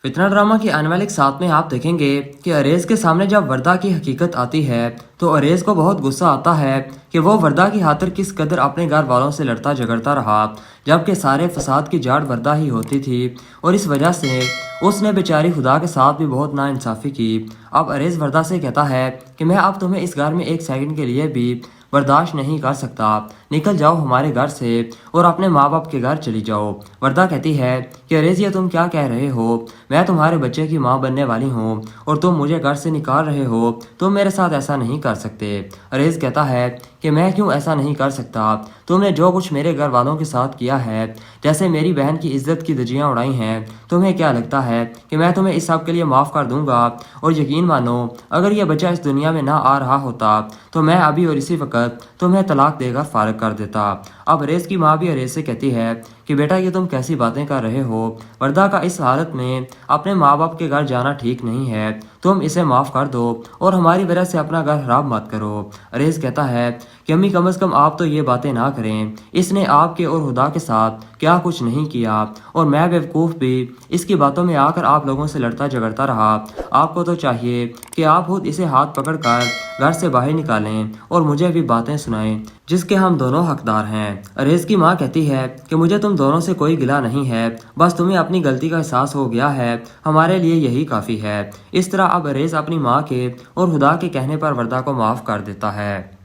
फितना ड्रामा के आने वाले एक साथ में आप देखेंगे कि अरेज के सामने जब वर्दा की हकीकत आती है तो अरेज को बहुत गुस्सा आता है कि वो वर्दा की खातिर किस कदर अपने घर वालों से लड़ता झगड़ता रहा, जबकि सारे फसाद की जड़ वर्दा ही होती थी और इस वजह से उसने बेचारी खुदा के साथ भी बहुत नाइंसाफ़ी की। अब अरेज वर्दा से कहता है कि मैं अब तुम्हें इस घर में एक सेकंड के लिए भी बर्दाश्त नहीं कर सकता, निकल जाओ हमारे घर से और अपने माँ बाप के घर चली जाओ। वर्दा कहती है कि अरेज ये तुम क्या कह रहे हो, मैं तुम्हारे बच्चे की माँ बनने वाली हूँ और तुम मुझे घर से निकाल रहे हो, तुम मेरे साथ ऐसा नहीं कर सकते। अरेज कहता है कि मैं क्यों ऐसा नहीं कर सकता, तुमने जो कुछ मेरे घर वालों के साथ किया है, जैसे मेरी बहन की इज्जत की धज्जियाँ उड़ाई हैं, तुम्हें क्या लगता है कि मैं तुम्हें इस सब के लिए माफ़ कर दूंगा? और यकीन मानो अगर यह बच्चा इस दुनिया में ना आ रहा होता तो मैं अभी और इसी वक्त तुम्हें तलाक देकर फारग कर देता। अब अरेज की माँ भी अरेज से कहती है कि बेटा ये तुम कैसी बातें कर रहे हो, वर्दा का इस हालत में अपने माँ बाप के घर जाना ठीक नहीं है, तुम इसे माफ़ कर दो और हमारी वजह से अपना घर खराब मत करो। अरेज कहता है कि अम्मी कम से कम आप तो ये बातें ना करें, इसने आपके और खुदा के साथ क्या कुछ नहीं किया और मैं बेवकूफ़ भी इसकी बातों में आकर आप लोगों से लड़ता झगड़ता रहा। आपको तो चाहिए कि आप खुद इसे हाथ पकड़कर घर से बाहर निकालें और मुझे भी बातें सुनाएं जिसके हम दोनों हकदार हैं। अरेज की माँ कहती है कि मुझे तुम दोनों से कोई गिला नहीं है, बस तुम्हें अपनी गलती का एहसास हो गया है, हमारे लिए यही काफ़ी है। इस तरह अब अरेज अपनी माँ के और खुदा के कहने पर वर्दा को माफ़ कर देता है।